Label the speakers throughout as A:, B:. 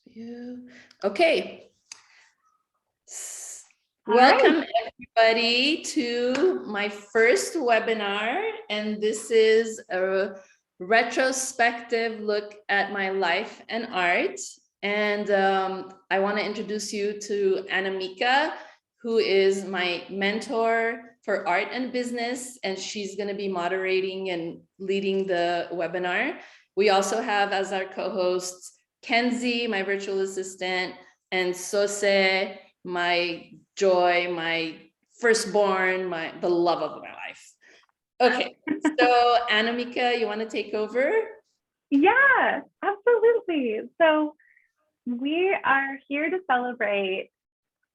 A: You. Okay.
B: All
A: Welcome
B: right.
A: everybody to my first webinar, and this is a retrospective look at my life and art. And I want to introduce you to Anamika, who is my mentor for art and business, and she's going to be moderating and leading the webinar. We also have as our co-hosts Kenzie, my virtual assistant, and Sose, my joy, my firstborn, the love of my life. Okay, so Anamika, you want to take over?
B: Yeah, absolutely. So we are here to celebrate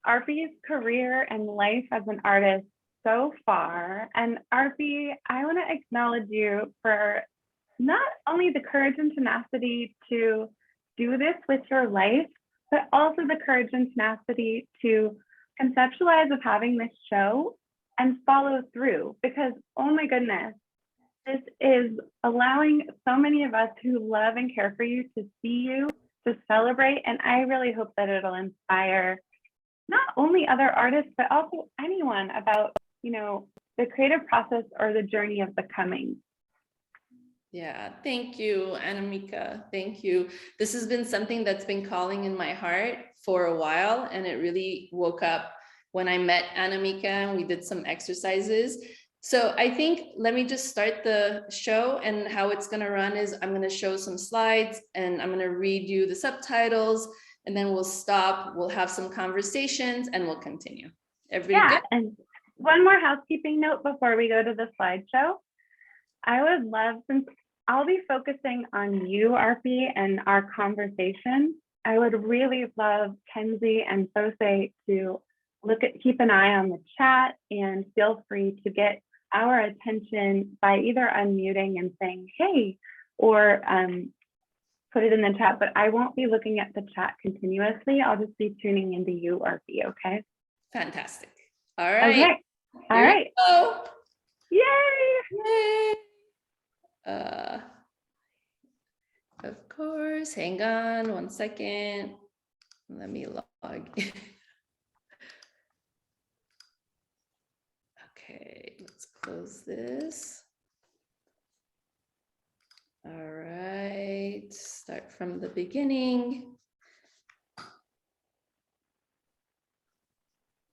B: Arpi's career and life as an artist so far. And Arpi, I want to acknowledge you for not only the courage and tenacity to do this with your life, but also the courage and tenacity to conceptualize of having this show and follow through. Because, oh my goodness, this is allowing so many of us who love and care for you to see you, to celebrate. And I really hope that it'll inspire not only other artists, but also anyone about, the creative process or the journey of becoming.
A: Yeah, thank you, Anamika. Thank you. This has been something that's been calling in my heart for a while, and it really woke up when I met Anamika and we did some exercises. So I think, let me just start the show, and how it's going to run is I'm going to show some slides and I'm going to read you the subtitles, and then we'll stop, we'll have some conversations, and we'll continue. Everybody good?
B: And one more housekeeping note before we go to the slideshow. I would love, since I'll be focusing on you, Arpi, and our conversation, I would really love Kenzie and Sose to keep an eye on the chat, and feel free to get our attention by either unmuting and saying, hey, or put it in the chat, but I won't be looking at the chat continuously. I'll just be tuning into you, Arpi, okay?
A: Fantastic. All right.
B: Okay. All right.
A: Go.
B: Yay!
A: Yay! Of course, hang on 1 second. Let me log in. Okay, let's close this. All right, start from the beginning.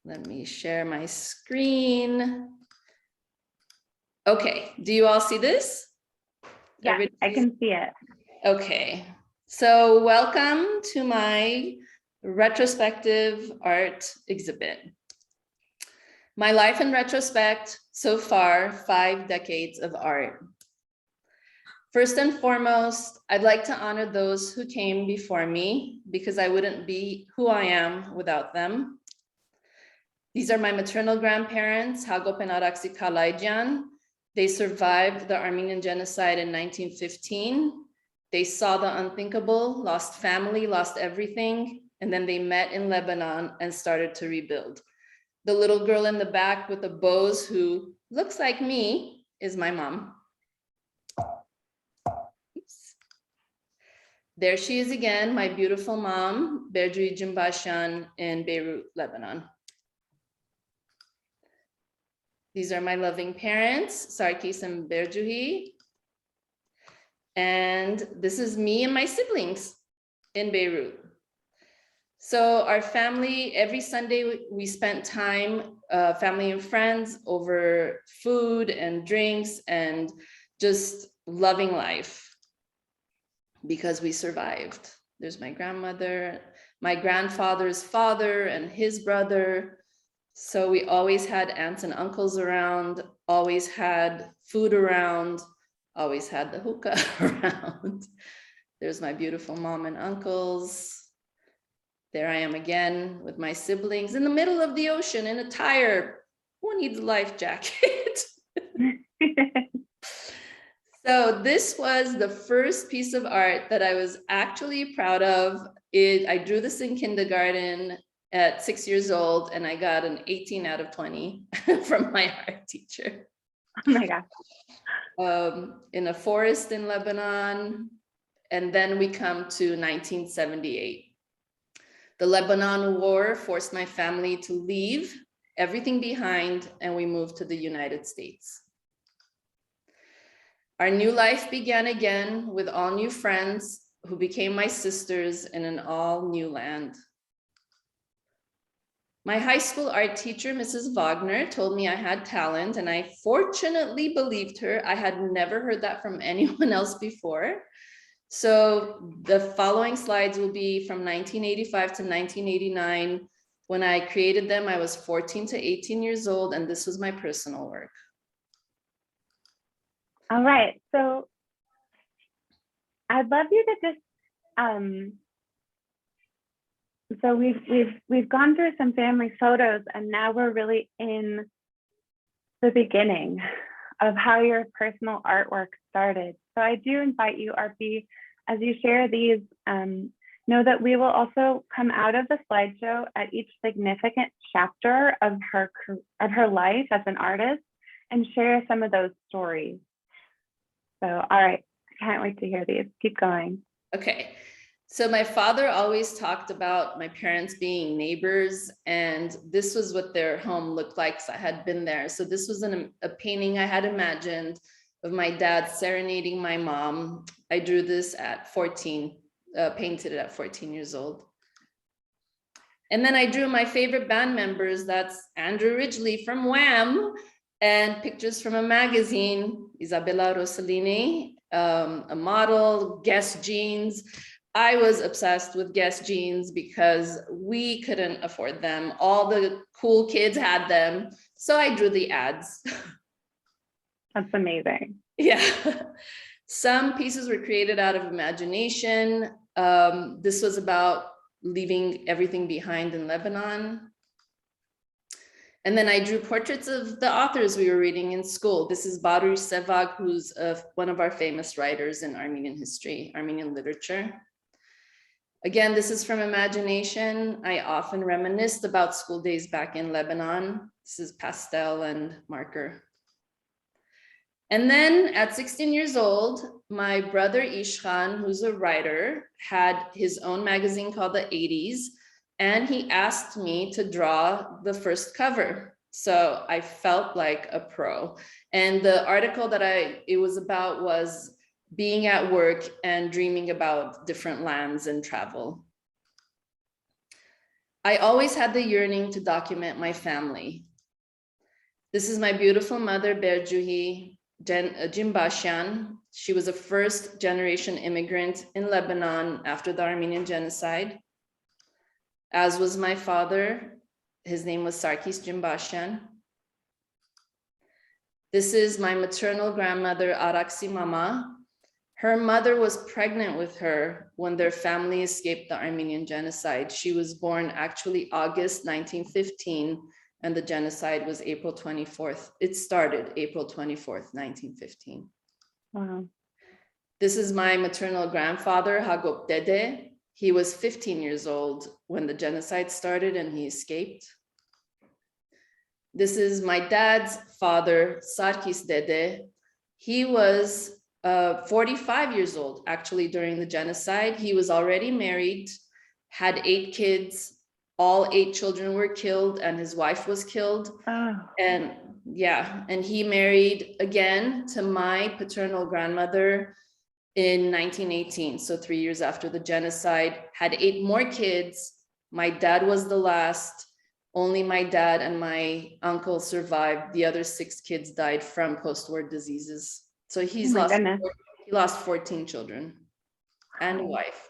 A: Let me share my screen. Okay, do you all see this?
B: Yeah, I can see it.
A: Okay, so welcome to my retrospective art exhibit. My life in retrospect, so far, 5 decades of art. First and foremost, I'd like to honor those who came before me, because I wouldn't be who I am without them. These are my maternal grandparents, Hagop and Araksi Kalayjian. They survived the Armenian genocide in 1915. They saw the unthinkable, lost family, lost everything, and then they met in Lebanon and started to rebuild. The little girl in the back with the bows, who looks like me, is my mom. Oops. There she is again, my beautiful mom, Berjui Jimbashan in Beirut, Lebanon. These are my loving parents, Sarkis and Berjuhi. And this is me and my siblings in Beirut. So our family, every Sunday we spent time, family and friends, over food and drinks and just loving life, because we survived. There's my grandmother, my grandfather's father and his brother. So we always had aunts and uncles around, always had food around, always had the hookah around. There's my beautiful mom and uncles. There I am again with my siblings in the middle of the ocean in a tire. Who needs a life jacket? So this was the first piece of art that I was actually proud of. I drew this in kindergarten at 6 years old, and I got an 18 out of 20 from my art teacher.
B: Oh my gosh.
A: In a forest in Lebanon. And then we come to 1978. The Lebanon War forced my family to leave everything behind, and we moved to the United States. Our new life began again with all new friends who became my sisters in an all new land. My high school art teacher, Mrs. Wagner, told me I had talent, and I fortunately believed her. I had never heard that from anyone else before. So the following slides will be from 1985 to 1989. When I created them, I was 14 to 18 years old, and this was my personal work.
B: All right, so I'd love you to just so we've gone through some family photos, and now we're really in the beginning of how your personal artwork started. So I do invite you, Arpi, as you share these, know that we will also come out of the slideshow at each significant chapter of her life as an artist and share some of those stories. So, all right, I can't wait to hear these. Keep going.
A: Okay. So my father always talked about my parents being neighbors, and this was what their home looked like, because I had been there. So this was a painting I had imagined of my dad serenading my mom. I drew this at 14, painted it at 14 years old. And then I drew my favorite band members. That's Andrew Ridgely from Wham, and pictures from a magazine, Isabella Rossellini, a model, Guess jeans. I was obsessed with Guess jeans because we couldn't afford them. All the cool kids had them. So I drew the ads.
B: That's amazing.
A: Yeah. Some pieces were created out of imagination. This was about leaving everything behind in Lebanon. And then I drew portraits of the authors we were reading in school. This is Baruch Sevag, who's one of our famous writers in Armenian history, Armenian literature. Again, this is from imagination. I often reminisced about school days back in Lebanon. This is pastel and marker. And then at 16 years old, my brother Ishkan, who's a writer, had his own magazine called The 80s, and he asked me to draw the first cover. So I felt like a pro. And the article that it was about was being at work and dreaming about different lands and travel. I always had the yearning to document my family. This is my beautiful mother, Berjuhi Jimbashian. She was a first generation immigrant in Lebanon after the Armenian genocide, as was my father. His name was Sarkis Jimbashian. This is my maternal grandmother, Araksi Mama. Her mother was pregnant with her when their family escaped the Armenian genocide. She was born actually August 1915, and the genocide was April 24th. It started April 24th, 1915.
B: Wow.
A: This is my maternal grandfather, Hagop Dede. He was 15 years old when the genocide started and he escaped. This is my dad's father, Sarkis Dede. He was 45 years old, actually, during the genocide. He was already married, had 8 kids. All 8 children were killed, and his wife was killed.
B: Oh.
A: And yeah, and he married again to my paternal grandmother in 1918. So 3 years after the genocide, had 8 more kids. My dad was the last. Only my dad and my uncle survived. The other 6 kids died from post-war diseases. So he lost 14 children and a wife.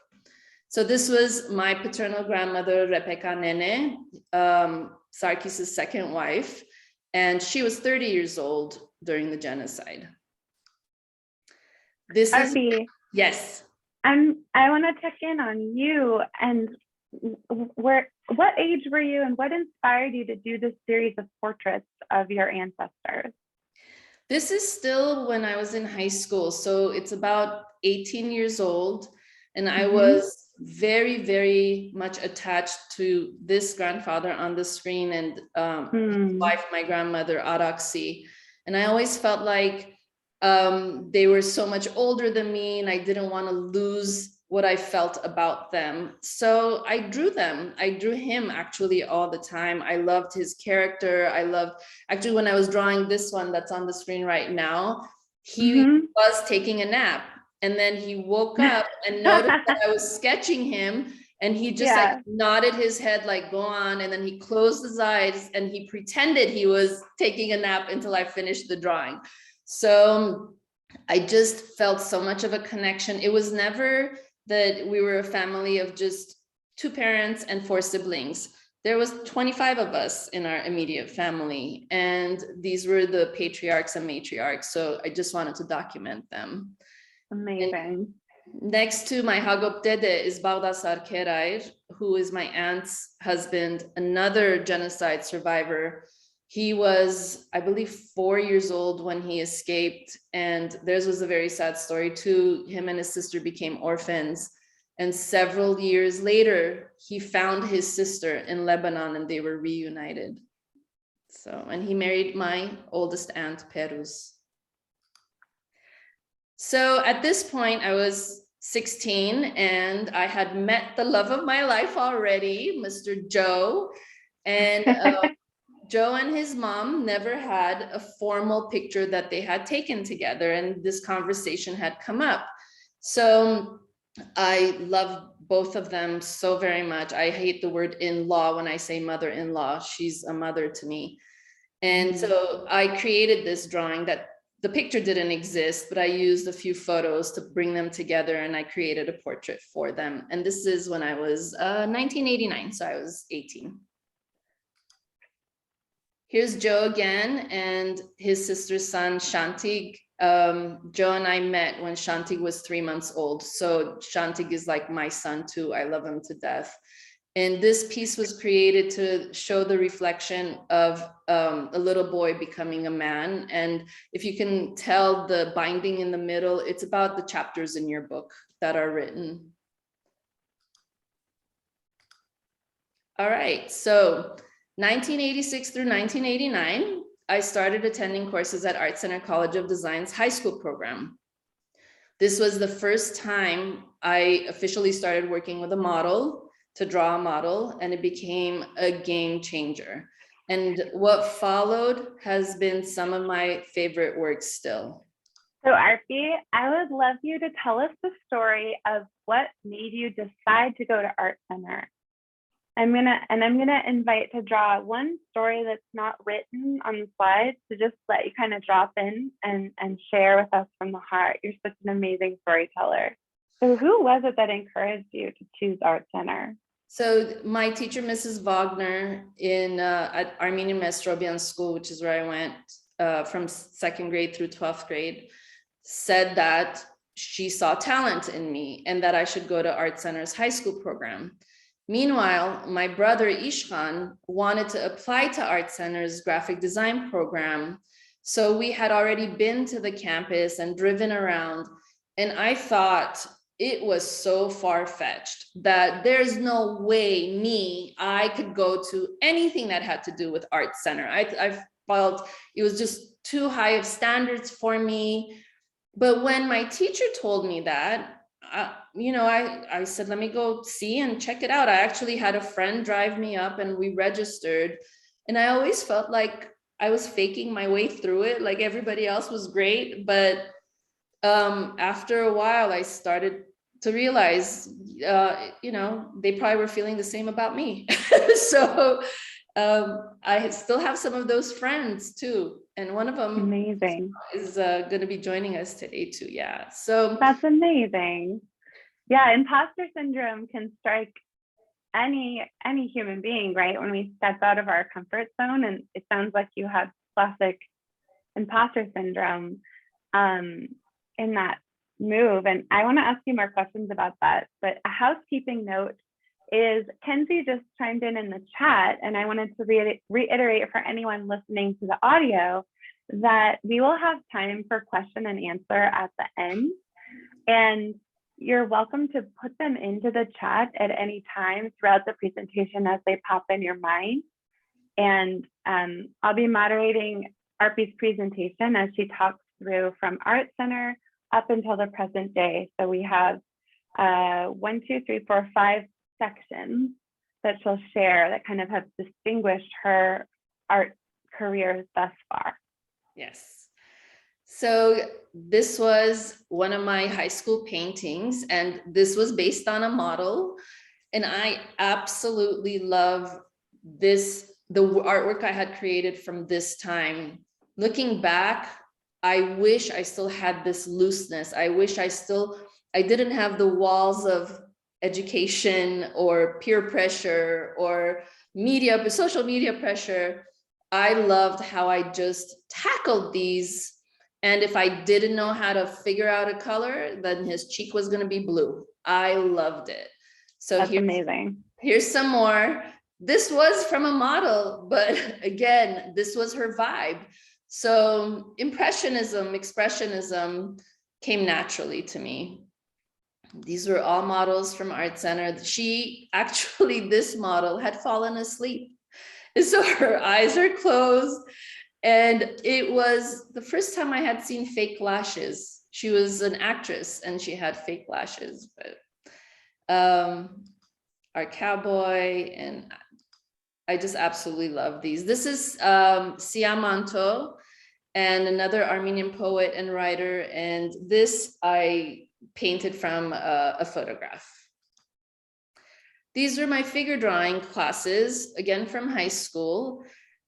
A: So this was my paternal grandmother, Rebecca Nene, Sarkis' second wife, and she was 30 years old during the genocide. This
B: Arpi,
A: is, yes.
B: I want to check in on you, and what age were you, and what inspired you to do this series of portraits of your ancestors?
A: This is still when I was in high school. So it's about 18 years old. And I was very, very much attached to this grandfather on the screen and his wife, my grandmother, Araksi. And I always felt like they were so much older than me, and I didn't want to lose what I felt about them. So I drew them. I drew him actually all the time. I loved his character. Actually, when I was drawing this one that's on the screen right now, he was taking a nap. And then he woke up and noticed that I was sketching him. And he just like nodded his head, like, go on. And then he closed his eyes and he pretended he was taking a nap until I finished the drawing. So I just felt so much of a connection. It was never that we were a family of just 2 parents and 4 siblings. There was 25 of us in our immediate family, and these were the patriarchs and matriarchs. So I just wanted to document them.
B: Amazing.
A: And next to my Hagop Dede is Bağdasar Kerair, who is my aunt's husband, another genocide survivor. He was, I believe, 4 years old when he escaped, and theirs was a very sad story too. Him and his sister became orphans, and several years later, he found his sister in Lebanon and they were reunited. So, and he married my oldest aunt, Peruz. So at this point, I was 16 and I had met the love of my life already, Mr. Joe. And Joe and his mom never had a formal picture that they had taken together, and this conversation had come up. So I love both of them so very much. I hate the word in-law when I say mother-in-law. She's a mother to me. And so I created this drawing that the picture didn't exist, but I used a few photos to bring them together, and I created a portrait for them. And this is when I was 1989, so I was 18. Here's Joe again and his sister's son, Shantig. Joe and I met when Shantig was 3 months old. So Shantig is like my son too. I love him to death. And this piece was created to show the reflection of a little boy becoming a man. And if you can tell the binding in the middle, it's about the chapters in your book that are written. All right, so 1986 through 1989, I started attending courses at Art Center College of Design's high school program. This was the first time I officially started working with a model, to draw a model, and it became a game changer. And what followed has been some of my favorite works still.
B: So Arpi, I would love you to tell us the story of what made you decide to go to Art Center. I'm gonna invite to draw one story that's not written on the slides, to just let you kind of drop in and share with us from the heart. You're such an amazing storyteller. So who was it that encouraged you to choose Art Center?
A: So my teacher, Mrs. Wagner, at Armenian Mestrobian School, which is where I went from 2nd grade through 12th grade, said that she saw talent in me and that I should go to Art Center's high school program. Meanwhile, my brother Ishkan wanted to apply to Art Center's graphic design program. So we had already been to the campus and driven around, and I thought it was so far-fetched that there's no way I could go to anything that had to do with Art Center. I felt it was just too high of standards for me. But when my teacher told me that, I said, let me go see and check it out. I actually had a friend drive me up and we registered. And I always felt like I was faking my way through it. Like everybody else was great. But after a while, I started to realize, they probably were feeling the same about me. So I still have some of those friends too. And one of them is going to be joining us today too. Yeah. So
B: that's amazing. Yeah. Imposter syndrome can strike any human being, right? When we step out of our comfort zone, and it sounds like you have classic imposter syndrome in that move. And I want to ask you more questions about that, but a housekeeping note is Kenzie just chimed in the chat, and I wanted to reiterate for anyone listening to the audio that we will have time for question and answer at the end, and you're welcome to put them into the chat at any time throughout the presentation as they pop in your mind. And I'll be moderating Arpi's presentation as she talks through from Art Center up until the present day. So we have one, two, three, four, five sections that she'll share that kind of have distinguished her art career thus far.
A: Yes. So this was one of my high school paintings, and this was based on a model. And I absolutely love this, the artwork I had created from this time. Looking back, I wish I still had this looseness. I wish I didn't have the walls of education or peer pressure or social media pressure. I loved how I just tackled these. And if I didn't know how to figure out a color, then his cheek was going to be blue. I loved it. So
B: That's amazing.
A: Here's some more. This was from a model, but again, this was her vibe. So Impressionism, Expressionism came naturally to me. These were all models from Art Center. This model had fallen asleep. And so her eyes are closed. And it was the first time I had seen fake lashes. She was an actress and she had fake lashes, but our cowboy, and I just absolutely love these. This is Siamanto, and another Armenian poet and writer. And this I painted from a photograph. These were my figure drawing classes, again from high school.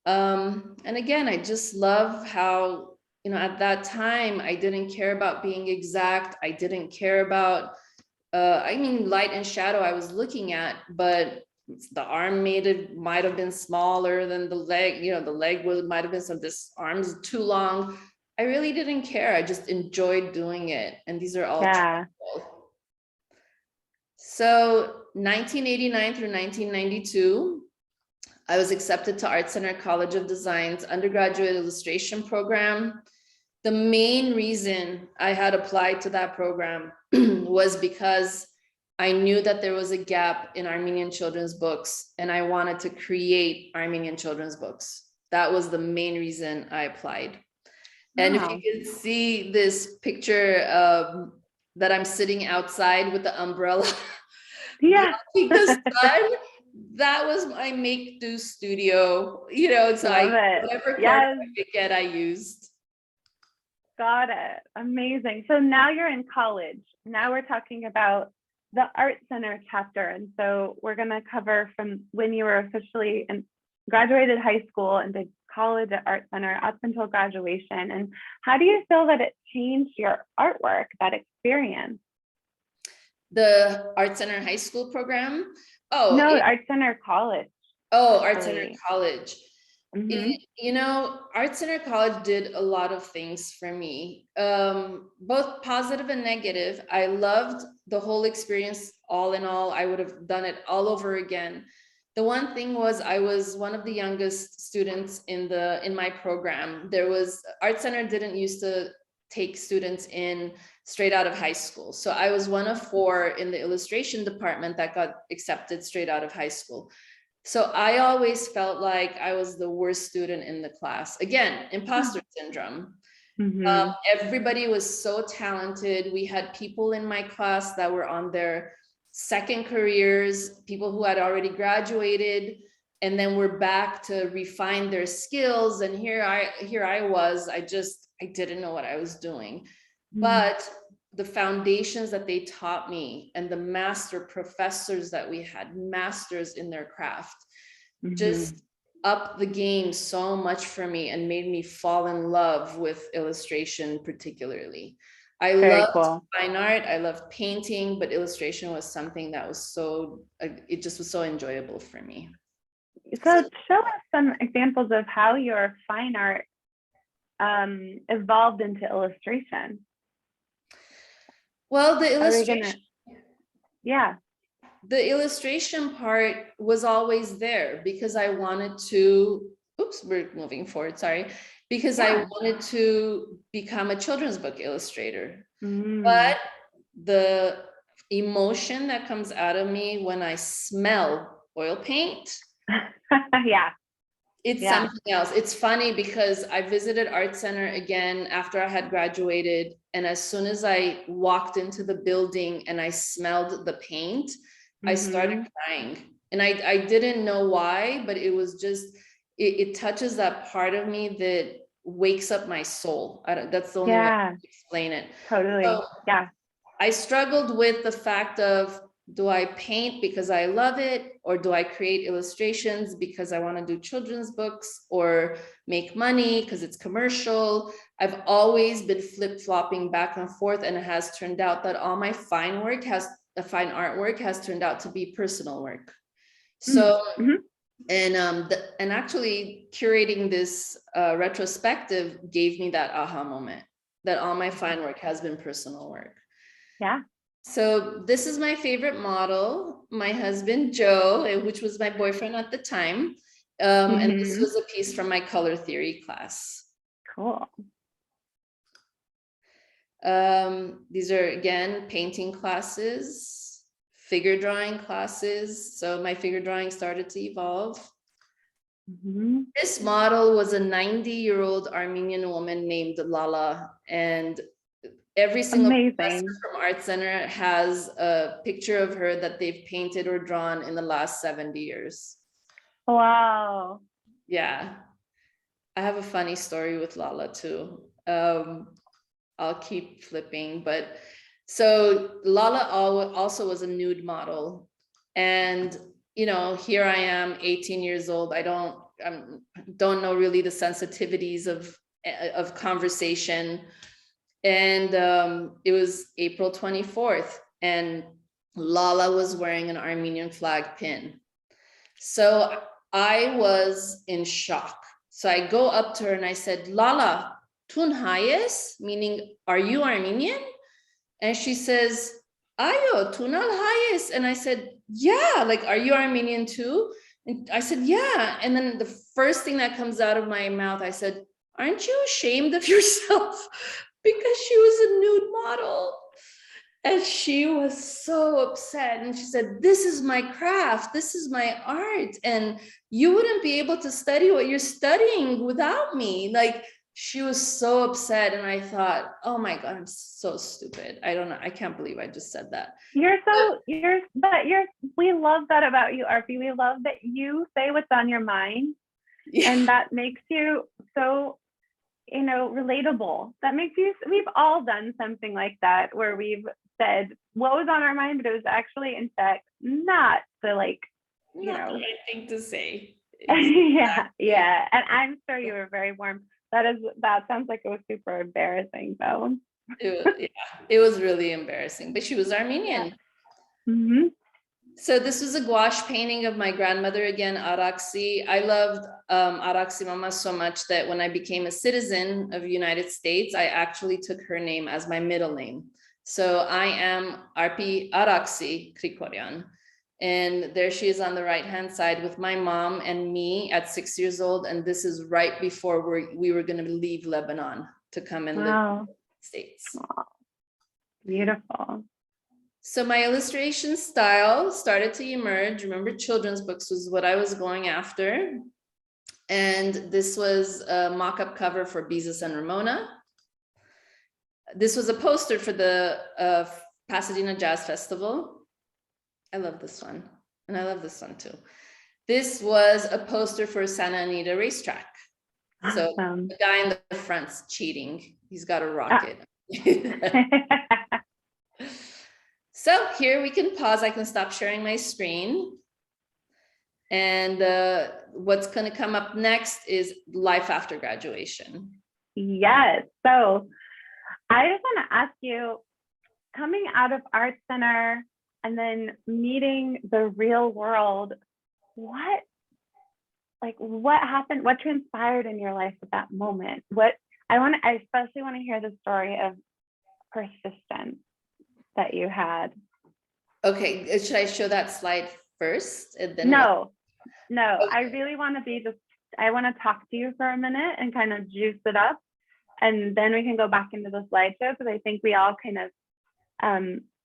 A: And again, I just love how, at that time, I didn't care about being exact. I didn't care about, light and shadow I was looking at, but the arm might have been smaller than the leg, the leg might have been this arm's too long. I really didn't care. I just enjoyed doing it. And these are all charcoal. So 1989 through 1992, I was accepted to Art Center College of Design's undergraduate illustration program. The main reason I had applied to that program was because I knew that there was a gap in Armenian children's books, and I wanted to create Armenian children's books. That was the main reason I applied. And if you can see this picture that I'm sitting outside with the umbrella, the sun, that was my make-do studio, so whatever card I could get, I used.
B: Got it. Amazing. So now you're in college. Now we're talking about the Art Center chapter. And so we're going to cover from when you were officially graduated high school and did college at Art Center up until graduation. And how do you feel that it changed your artwork, that experience?
A: The Art Center high school program?
B: Art Center college.
A: Art Center college. Art Center College did a lot of things for me, both positive and negative. I loved the whole experience. All in all, I would have done it all over again. The one thing was I was one of the youngest students in my program. Art Center didn't used to take students in straight out of high school. So I was one of 4 in the illustration department that got accepted straight out of high school. So I always felt like I was the worst student in the class. Again, imposter syndrome. Everybody was so talented. We had people in my class that were on their second careers, people who had already graduated, and then were back to refine their skills. And here I was, I didn't know what I was doing. But the foundations that they taught me and the master professors that we had, masters in their craft, just upped the game so much for me and made me fall in love with illustration particularly. I loved fine art, I loved painting, but illustration was something that was it just was so enjoyable for me.
B: So show us some examples of how your fine art evolved into illustration.
A: Well, the illustration part was always there because I wanted to, we're moving forward, sorry, because I wanted to become a children's book illustrator. But the emotion that comes out of me when I smell oil paint, It's
B: Yeah.
A: something else. It's funny because I visited Art Center again after I had graduated. And as soon as I walked into the building and I smelled the paint, I started crying. And I didn't know why, but it was just, it touches that part of me that wakes up my soul. That's the only way I can explain it.
B: Totally.
A: So
B: Yeah.
A: I struggled with the fact of, do I paint because I love it? Or do I create illustrations because I want to do children's books or make money because it's commercial? I've always been flip-flopping back and forth, and it has turned out that all my fine artwork has turned out to be personal work. So, and actually curating this retrospective gave me that aha moment that all my fine work has been personal work.
B: Yeah.
A: So this is my favorite model, my husband, Joe, which was my boyfriend at the time. And this was a piece from my color theory class.
B: Cool.
A: These are, again, painting classes, figure drawing classes. So my figure drawing started to evolve. This model was a 90-year-old Armenian woman named Lala, and every single professor from Art Center has a picture of her that they've painted or drawn in the last 70 years.
B: Wow.
A: Yeah. I have a funny story with Lala too. I'll keep flipping, but so Lala also was a nude model. And, you know, here I am, 18 years old. I don't know really the sensitivities of conversation. And it was April 24th, and Lala was wearing an Armenian flag pin. So I was in shock. So I go up to her and I said, Lala, tun hayes, meaning, are you Armenian? And she says, Ayo, tunal hayes. And I said, yeah, like, are you Armenian too? And I said, yeah. And then the first thing that comes out of my mouth, I said, aren't you ashamed of yourself? Because she was a nude model. And she was so upset. And she said, this is my craft. This is my art. And you wouldn't be able to study what you're studying without me. Like, she was so upset. And I thought, oh my God, I'm so stupid. I don't know. I can't believe I just said that.
B: We love that about you, Arpi. We love that you say what's on your mind. Yeah. And that makes you so, you know, relatable. That makes you, we've all done something like that where we've said what was on our mind, but it was actually, in fact, not the, like, you know,
A: the right thing to say.
B: Exactly. Yeah. And I'm sure you were very warm. That sounds like it was super embarrassing though.
A: It was really embarrassing, but she was Armenian. So this was a gouache painting of my grandmother, again, Araksi. I loved Araksi Mama so much that when I became a citizen of the United States, I actually took her name as my middle name. So I am Arpi Araksi Krikorian. And there she is on the right-hand side with my mom and me at 6 years old. And this is right before we were going to leave Lebanon to come and live in the States.
B: Wow. Beautiful.
A: So my illustration style started to emerge. Remember, children's books was what I was going after. And this was a mock-up cover for Beezus and Ramona. This was a poster for the Pasadena Jazz Festival. I love this one. And I love this one too. This was a poster for Santa Anita Racetrack. So the guy in the front's cheating. He's got a rocket. So here we can pause. I can stop sharing my screen. And what's going to come up next is life after graduation.
B: Yes. So I just want to ask you, coming out of Art Center and then meeting the real world, what happened? What transpired in your life at that moment? I especially want to hear the story of persistence that you had.
A: Okay, should I show that slide first? And then
B: No, okay.
A: I
B: really want to I want to talk to you for a minute and kind of juice it up. And then we can go back into the slideshow, because I think we all kind of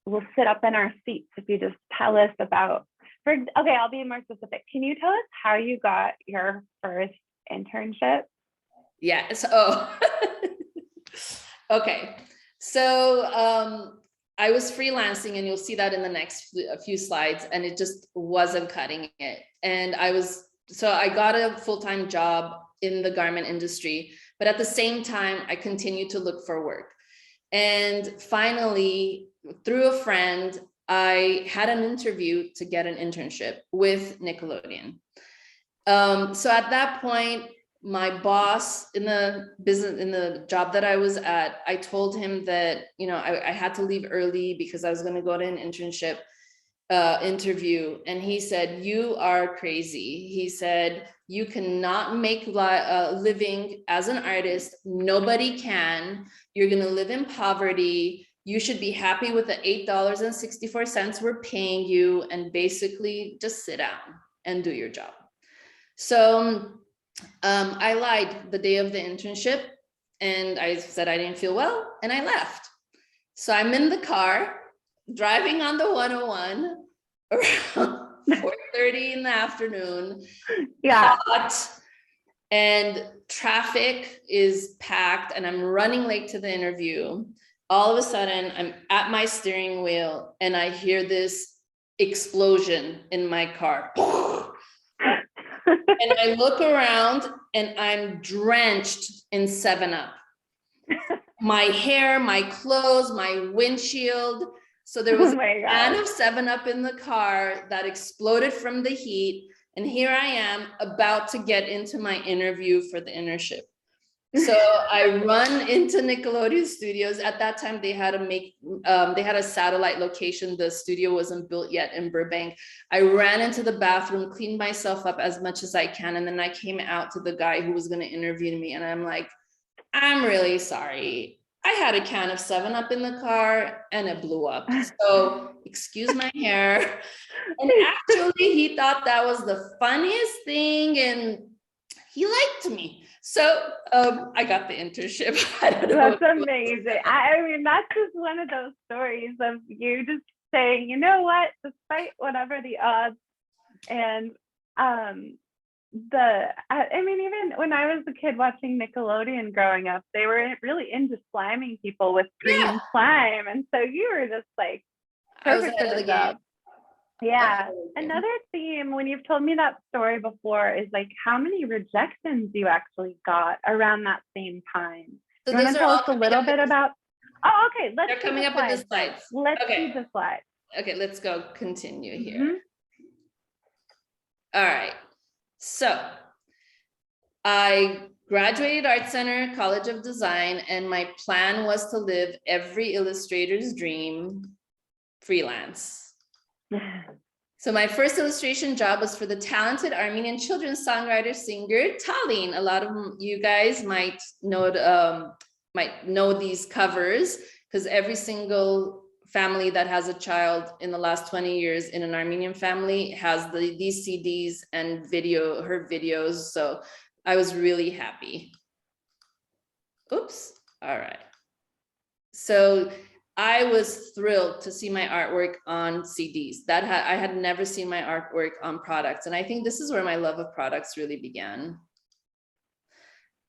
B: will sit up in our seats if you just tell us about, okay, I'll be more specific. Can you tell us how you got your first internship?
A: Yes. Oh, okay. So I was freelancing, and you'll see that in the next few slides, and it just wasn't cutting it. And I got a full-time job in the garment industry, but at the same time, I continued to look for work. And finally, through a friend, I had an interview to get an internship with Nickelodeon. So at that point, my boss in the job that I was at, I told him that, I had to leave early because I was going to go to an internship interview. And he said, "You are crazy." He said, "You cannot make a living as an artist. Nobody can. You're going to live in poverty. You should be happy with the $8.64 we're paying you, and basically just sit down and do your job." So I lied the day of the internship, and I said I didn't feel well, and I left. So I'm in the car driving on the 101 around 4:30 in the afternoon.
B: Yeah.
A: Hot, and traffic is packed, and I'm running late to the interview. All of a sudden, I'm at my steering wheel, and I hear this explosion in my car. And I look around, and I'm drenched in 7-Up. My hair, my clothes, my windshield. So there was a can of 7-Up in the car that exploded from the heat. And here I am about to get into my interview for the internship. So I run into Nickelodeon Studios. At that time, they had a satellite location. The studio wasn't built yet in Burbank. I ran into the bathroom, cleaned myself up as much as I can. And then I came out to the guy who was going to interview me. And I'm like, "I'm really sorry. I had a can of 7-Up in the car and it blew up. So excuse my hair." And actually, he thought that was the funniest thing, and he liked me. So I got the internship. I don't know.
B: That's amazing. I mean, that's just one of those stories of you just saying, "You know what, despite whatever the odds." And even when I was a kid watching Nickelodeon growing up, they were really into sliming people with green slime. And so you were just like perfect for the job. Yeah. Another theme when you've told me that story before is like how many rejections you actually got around that same time. So you want to tell us a little bit about? Oh, okay.
A: They're coming up in the slides.
B: Let's see the slides.
A: Okay, let's go continue here. All right. So I graduated Art Center College of Design, and my plan was to live every illustrator's dream, freelance. So my first illustration job was for the talented Armenian children's songwriter singer Tallinn. A lot of you guys might know these covers, because every single family that has a child in the last 20 years in an Armenian family has these CDs and her videos. So I was really happy. Oops. All right. So I was thrilled to see my artwork on CDs. I had never seen my artwork on products. And I think this is where my love of products really began.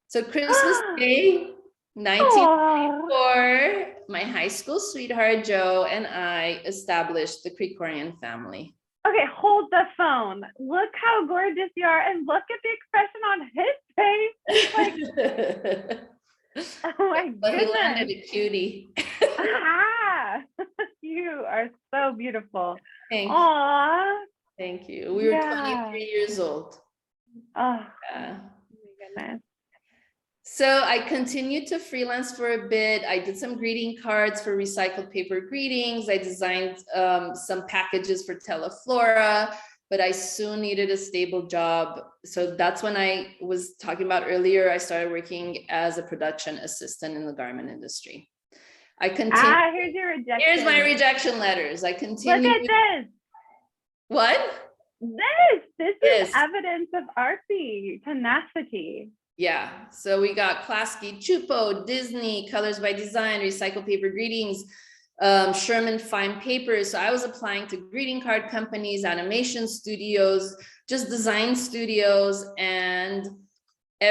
A: So Christmas Day, 1994, my high school sweetheart, Joe, and I established the Krikorian family.
B: Okay, hold the phone. Look how gorgeous you are, and look at the expression on his face. It's like, oh my goodness.
A: He landed a cutie.
B: You are so beautiful.
A: Thank you.
B: Aww.
A: Thank you. We were 23 years old.
B: Oh, my goodness.
A: So I continued to freelance for a bit. I did some greeting cards for recycled paper greetings. I designed some packages for Teleflora, but I soon needed a stable job. So that's when I was talking about earlier, I started working as a production assistant in the garment industry. I continued.
B: Here's your rejection.
A: Here's my rejection letters. I continued.
B: Look at this.
A: What?
B: This is evidence of Arpi tenacity.
A: Yeah, so we got Klasky, Chupo, Disney, Colors by Design, Recycled Paper Greetings, Sherman Fine Papers. So I was applying to greeting card companies, animation studios, just design studios, and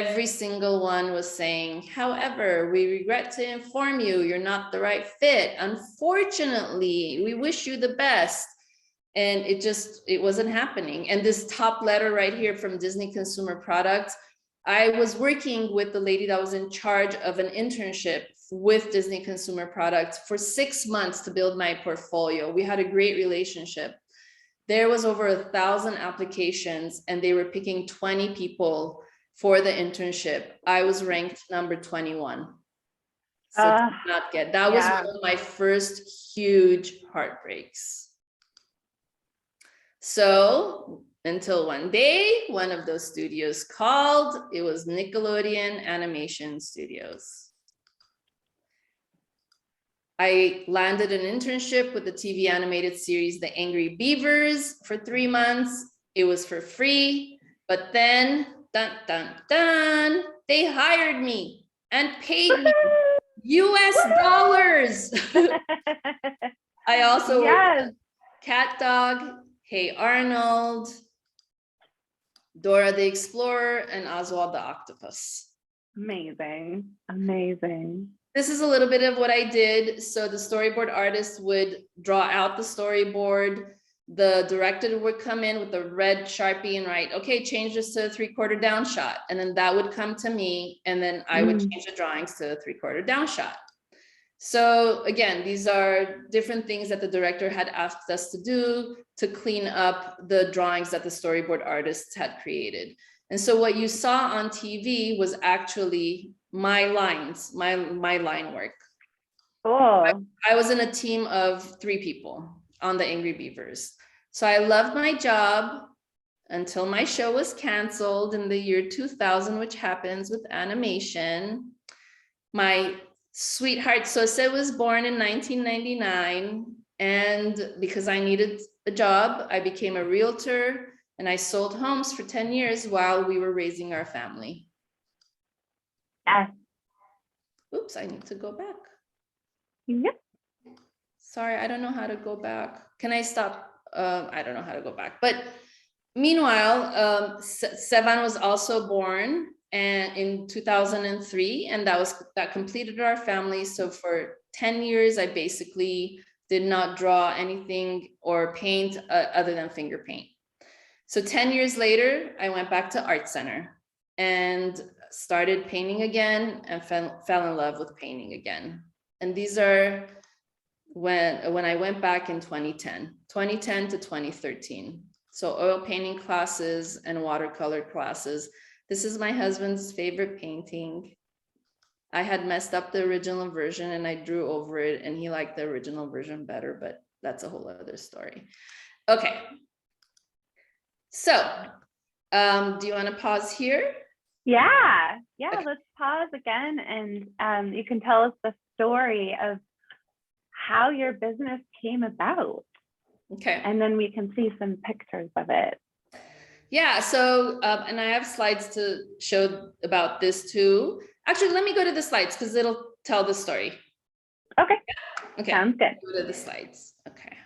A: every single one was saying, however, we regret to inform you, you're not the right fit. Unfortunately, we wish you the best. And it wasn't happening. And this top letter right here from Disney Consumer Products, I was working with the lady that was in charge of an internship with Disney Consumer Products for 6 months to build my portfolio. We had a great relationship. There was over 1,000 applications and they were picking 20 people for the internship. I was ranked number 21. So that was one of my first huge heartbreaks. So until one day, one of those studios called. It was Nickelodeon Animation Studios. I landed an internship with the TV animated series, The Angry Beavers, for 3 months. It was for free, but then, dun, dun, dun, they hired me and paid me US dollars. I also worked on Cat Dog, Hey Arnold, Dora the Explorer, and Oswald the Octopus.
B: Amazing, amazing.
A: This is a little bit of what I did. So the storyboard artist would draw out the storyboard. The director would come in with a red Sharpie and write, okay, change this to a 3/4 down shot. And then that would come to me. And then I would change the drawings to a 3/4 down shot. So again, these are different things that the director had asked us to do to clean up the drawings that the storyboard artists had created. And so what you saw on TV was actually my lines, my line work.
B: Cool.
A: I was in a team of 3 people on the Angry Beavers. So I loved my job until my show was canceled in the year 2000, which happens with animation. My sweetheart Sose was born in 1999. And because I needed a job, I became a realtor and I sold homes for 10 years while we were raising our family.
B: Yes.
A: Oops, I need to go back.
B: Yep.
A: Sorry, I don't know how to go back. Can I stop? I don't know how to go back. But meanwhile, Sevan was also born and in 2003, and that completed our family. So for 10 years, I basically did not draw anything or paint other than finger paint. So 10 years later, I went back to Art Center and started painting again and fell in love with painting again. And these are when I went back in 2010 to 2013. So oil painting classes and watercolor classes. This is my husband's favorite painting. I had messed up the original version and I drew over it and he liked the original version better, but that's a whole other story. Okay. So, do you want to pause here?
B: Yeah,
A: Okay.
B: Let's pause again and you can tell us the story of how your business came about.
A: Okay.
B: And then we can see some pictures of it.
A: Yeah, so, and I have slides to show about this too. Actually, let me go to the slides because it'll tell the story.
B: Okay.
A: Okay.
B: Sounds good.
A: Go to the slides. Okay.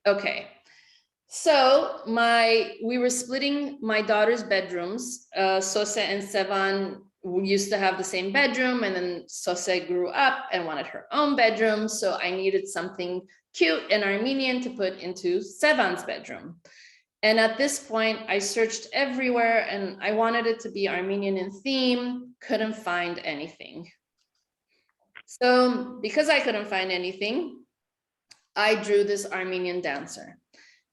A: Okay. So we were splitting my daughter's bedrooms. Sose and Sevan used to have the same bedroom, and then Sose grew up and wanted her own bedroom. So I needed something cute and Armenian to put into Sevan's bedroom. And at this point, I searched everywhere and I wanted it to be Armenian in theme, couldn't find anything. So because I couldn't find anything, I drew this Armenian dancer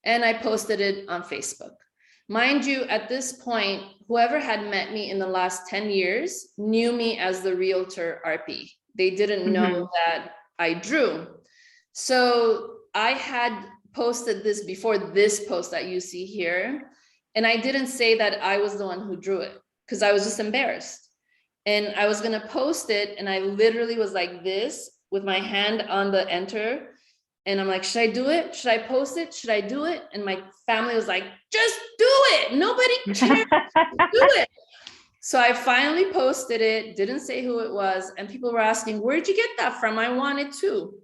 A: and I posted it on Facebook. Mind you, at this point, whoever had met me in the last 10 years knew me as the realtor Arpi. They didn't know that I drew. So I had posted this before this post that you see here. And I didn't say that I was the one who drew it because I was just embarrassed. And I was gonna post it and I literally was like this with my hand on the enter. And I'm like, should I do it? Should I post it? Should I do it? And my family was like, just do it. Nobody cares. Do it. So I finally posted it, didn't say who it was. And people were asking, where'd you get that from? I want it too.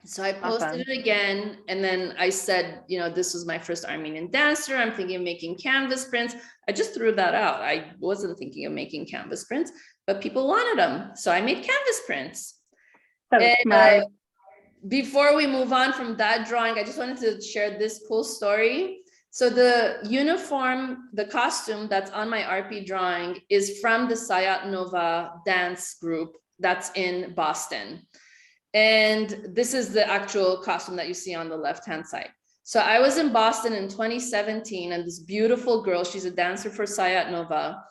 A: So I
B: Awesome.
A: posted it again, and then I said, this was my first Armenian dancer. I'm thinking of making canvas prints. I just threw that out. I wasn't thinking of making canvas prints, but people wanted them. So I made canvas prints.
B: So
A: And
B: smart.
A: before we move on from that drawing, I just wanted to share this cool story. So the uniform, the costume that's on my Arpi drawing is from the Sayat Nova dance group that's in Boston. And this is the actual costume that you see on the left-hand side. So I was in Boston in 2017, and this beautiful girl, she's a dancer for Sayat Nova,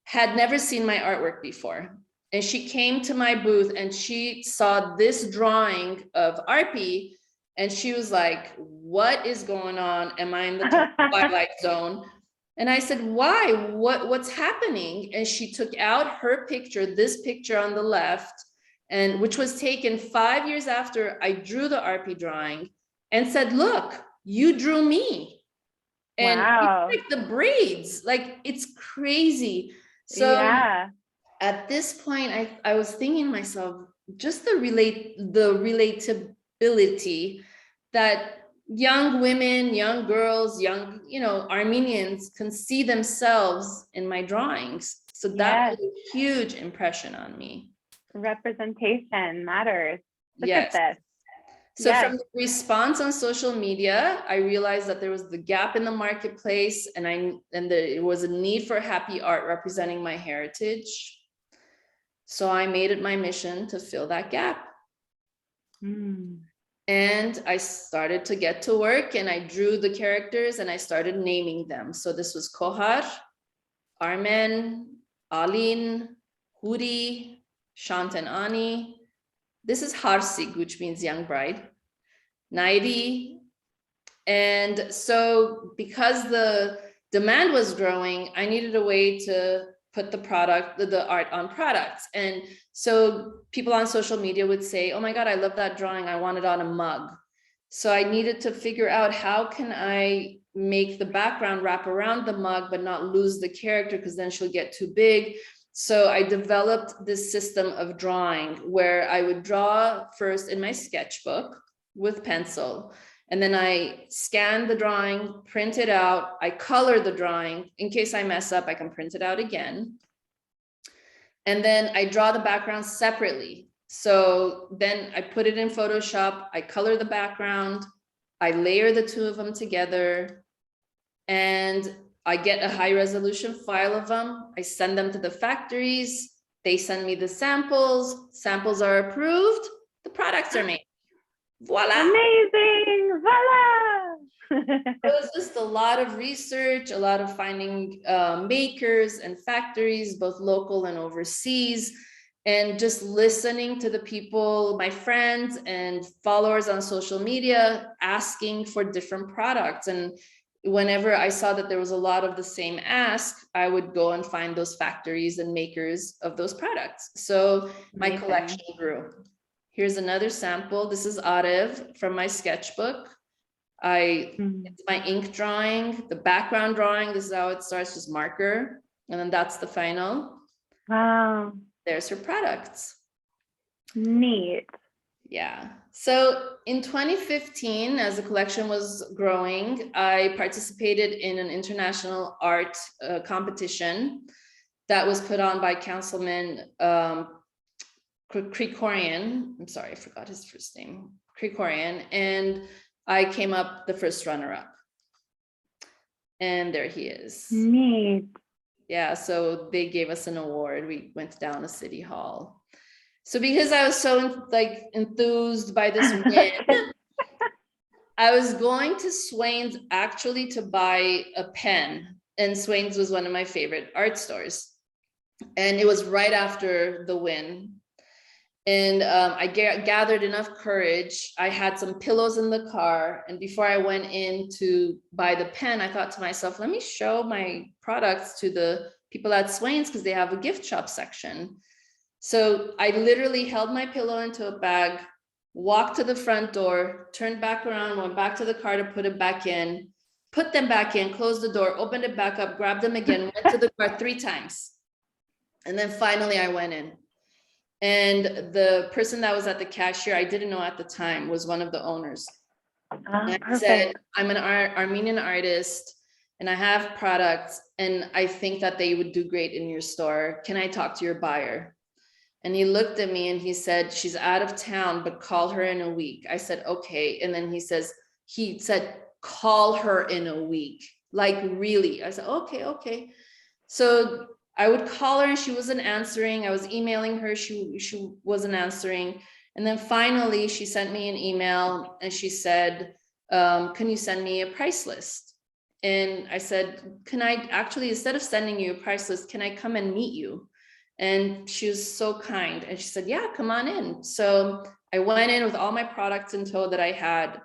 A: had never seen my artwork before. And she came to my booth and she saw this drawing of Arpi, and she was like, what is going on? Am I in the Twilight Zone? And I said, why? What's happening? And she took out her picture, this picture on the left, and which was taken 5 years after I drew the Arpi drawing, and said, look, you drew me. And
B: Wow.
A: it's like the braids, like it's crazy. So
B: Yeah.
A: at this point, I was thinking to myself, just the relatability that young women, young girls, young, Armenians can see themselves in my drawings. So that
B: Yes.
A: was a huge impression on me.
B: Representation matters. Look
A: Yes.
B: at this.
A: So
B: Yes.
A: from the response on social media, I realized that there was the gap in the marketplace, and there was a need for happy art representing my heritage. So I made it my mission to fill that gap. And I started to get to work, and I drew the characters and I started naming them. So this was Kohar, Armen, Alin, Huri, Shant and Ani. This is Harsig, which means young bride, Nairi. And so because the demand was growing, I needed a way to put the art on products. And so people on social media would say, oh my God, I love that drawing. I want it on a mug. So I needed to figure out, how can I make the background wrap around the mug, but not lose the character, because then she'll get too big. So I developed this system of drawing where I would draw first in my sketchbook with pencil. And then I scan the drawing, print it out. I color the drawing. In case I mess up, I can print it out again. And then I draw the background separately. So then I put it in Photoshop. I color the background. I layer the two of them together. And I get a high resolution file of them. I send them to the factories. They send me the samples. Samples are approved. The products are made. Voila.
B: Amazing. Voila.
A: It was just a lot of research, a lot of finding makers and factories, both local and overseas, and just listening to the people, my friends and followers on social media, asking for different products. And whenever I saw that there was a lot of the same ask, I would go and find those factories and makers of those products. So my
B: Amazing.
A: collection grew. Here's another sample. This is Arev from my sketchbook. It's my ink drawing, the background drawing. This is how it starts, just marker. And then that's the final.
B: Wow.
A: There's her products.
B: Neat.
A: Yeah. So in 2015, as the collection was growing, I participated in an international art competition that was put on by Councilman Krikorian. I'm sorry, I forgot his first name. Krikorian. And I came up the first runner-up. And there he is.
B: Neat.
A: Yeah, so they gave us an award. We went down to City Hall. So because I was so enthused by this win, I was going to Swain's actually to buy a pen. And Swain's was one of my favorite art stores. And it was right after the win. And I gathered enough courage. I had some pillows in the car. And before I went in to buy the pen, I thought to myself, let me show my products to the people at Swain's, because they have a gift shop section. So I literally held my pillow into a bag, walked to the front door, turned back around, went back to the car to put it back in, put them back in, closed the door, opened it back up, grabbed them again, went to the car 3 times. And then finally I went in. And the person that was at the cashier, I didn't know at the time, was one of the owners. And I said,
B: Perfect.
A: I'm an Armenian artist and I have products and I think that they would do great in your store. Can I talk to your buyer? And he looked at me and he said, she's out of town, but call her in a week. I said, okay. And then he said, call her in a week. Like, really? I said, okay, okay. So I would call her and she wasn't answering. I was emailing her, she wasn't answering. And then finally she sent me an email and she said, can you send me a price list? And I said, can I actually, instead of sending you a price list, can I come and meet you? And she was so kind. And she said, yeah, come on in. So I went in with all my products in tow that I had.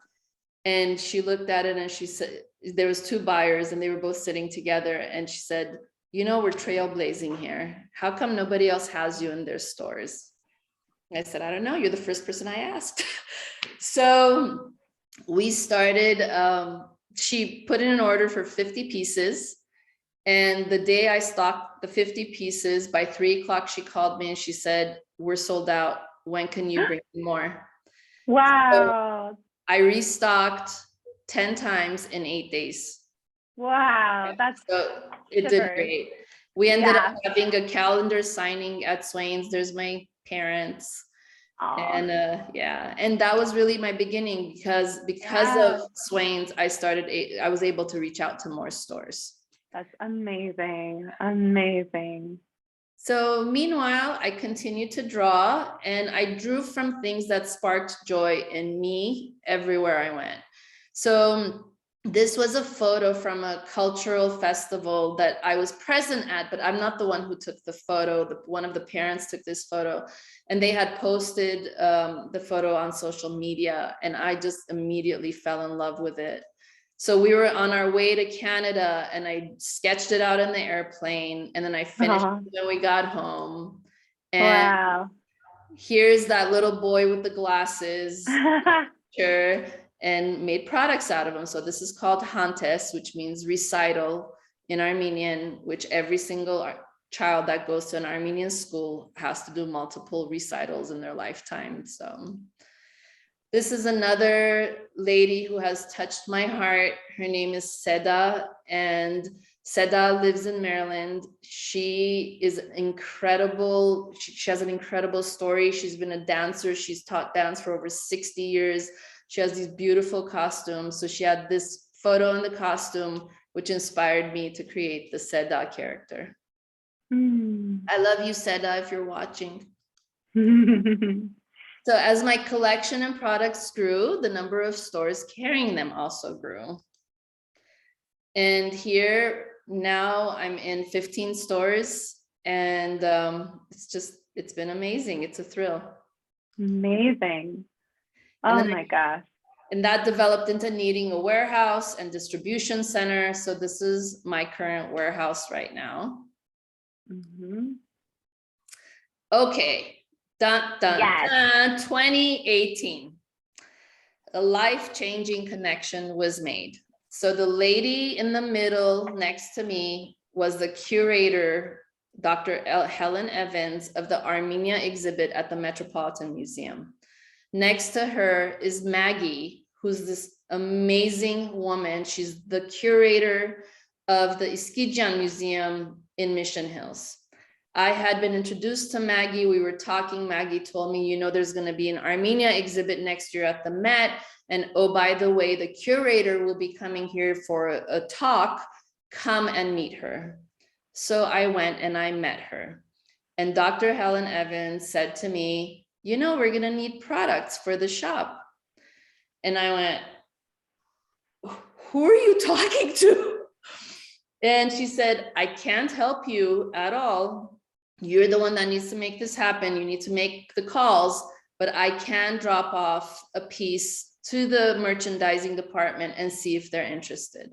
A: And she looked at it and she said, there was two buyers and they were both sitting together. And she said, you know, we're trailblazing here. How come nobody else has you in their stores? And I said, I don't know. You're the first person I asked. So we started, she put in an order for 50 pieces. And the day I stocked the 50 pieces, by 3 o'clock, she called me and she said, we're sold out. When can you bring me more?
B: Wow.
A: So I restocked 10 times in 8 days.
B: Wow. That's
A: So it did
B: shivers.
A: great. We ended
B: Yeah.
A: up having a calendar signing at Swain's. There's my parents.
B: Aw.
A: And yeah, and that was really my beginning because
B: Yeah.
A: of Swain's, I was able to reach out to more stores.
B: That's amazing. Amazing.
A: So meanwhile, I continued to draw and I drew from things that sparked joy in me everywhere I went. So this was a photo from a cultural festival that I was present at, but I'm not the one who took the photo. One of the parents took this photo and they had posted the photo on social media and I just immediately fell in love with it. So we were on our way to Canada and I sketched it out in the airplane and then I finished when we got home. And
B: Wow.
A: here's that little boy with the glasses and made products out of them. So this is called Hantes, which means recital in Armenian, which every single child that goes to an Armenian school has to do multiple recitals in their lifetime. So this is another lady who has touched my heart. Her name is Seda, and Seda lives in Maryland. She is incredible. She has an incredible story. She's been a dancer. She's taught dance for over 60 years. She has these beautiful costumes. So she had this photo in the costume, which inspired me to create the Seda character. I love you, Seda, if you're watching. So as my collection and products grew, the number of stores carrying them also grew. And here now I'm in 15 stores and it's been amazing. It's a thrill.
B: Amazing. Oh my gosh.
A: And that developed into needing a warehouse and distribution center. So this is my current warehouse right now. Okay. Dun, dun,
B: Yes.
A: dun, 2018, a life-changing connection was made. So the lady in the middle next to me was the curator, Dr. Helen Evans, of the Armenia exhibit at the Metropolitan Museum. Next to her is Maggie, who's this amazing woman. She's the curator of the Iskidjan Museum in Mission Hills. I had been introduced to Maggie. We were talking. Maggie told me, you know, there's going to be an Armenia exhibit next year at the Met. And oh, by the way, the curator will be coming here for a talk. Come and meet her. So I went and I met her. And Dr. Helen Evans said to me, you know, we're going to need products for the shop. And I went, who are you talking to? And she said, I can't help you at all. You're the one that needs to make this happen. You need to make the calls, but I can drop off a piece to the merchandising department and see if they're interested.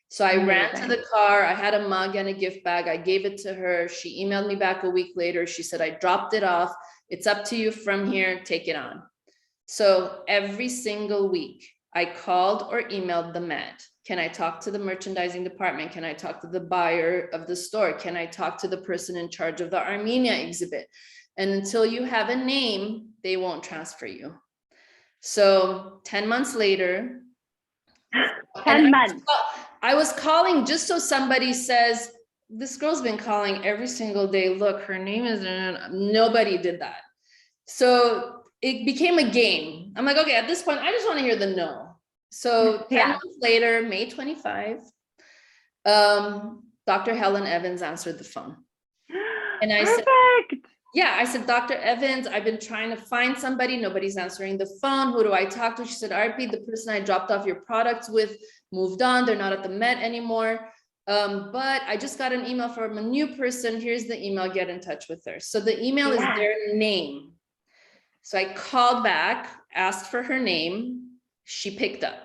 A: So I ran to the car. I had a mug and a gift bag. I gave it to her. She emailed me back a week later. She said, I dropped it off. It's up to you from here. Take it on. So every single week, I called or emailed the Met. Can I talk to the merchandising department? Can I talk to the buyer of the store? Can I talk to the person in charge of the Armenia exhibit? And until you have a name, they won't transfer you. So 10 months later,
B: 10 months.
A: I was calling just so somebody says, this girl's been calling every single day. Look, her name is, nobody did that. So it became a game. I'm like, okay, at this point, I just want to hear the no. So 10 months later, May 25, Dr. Helen Evans answered the phone. And I said, yeah, I said, Dr. Evans, I've been trying to find somebody. Nobody's answering the phone. Who do I talk to? She said, Arpi, the person I dropped off your products with moved on. They're not at the Met anymore. But I just got an email from a new person. Here's the email, get in touch with her. So the email is their name. So I called back, asked for her name. She picked up.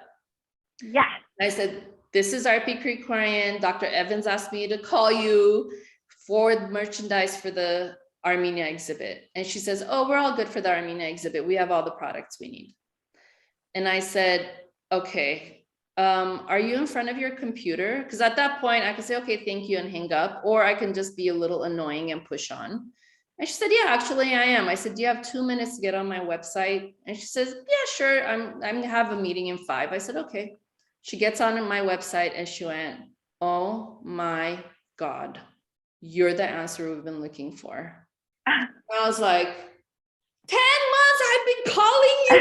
B: Yeah.
A: I said, this is Arpi Krikorian. Dr. Evans asked me to call you for merchandise for the Armenia exhibit. And she says, oh, we're all good for the Armenia exhibit. We have all the products we need. And I said, okay, are you in front of your computer? Because at that point I could say, okay, thank you, and hang up, or I can just be a little annoying and push on. And she said, yeah, actually I am. I said, do you have 2 minutes to get on my website? And she says, yeah, sure. I'm gonna have a meeting in 5. I said, okay. She gets on my website and she went, oh my God, you're the answer we've been looking for. I was like, 10 months I've been calling you.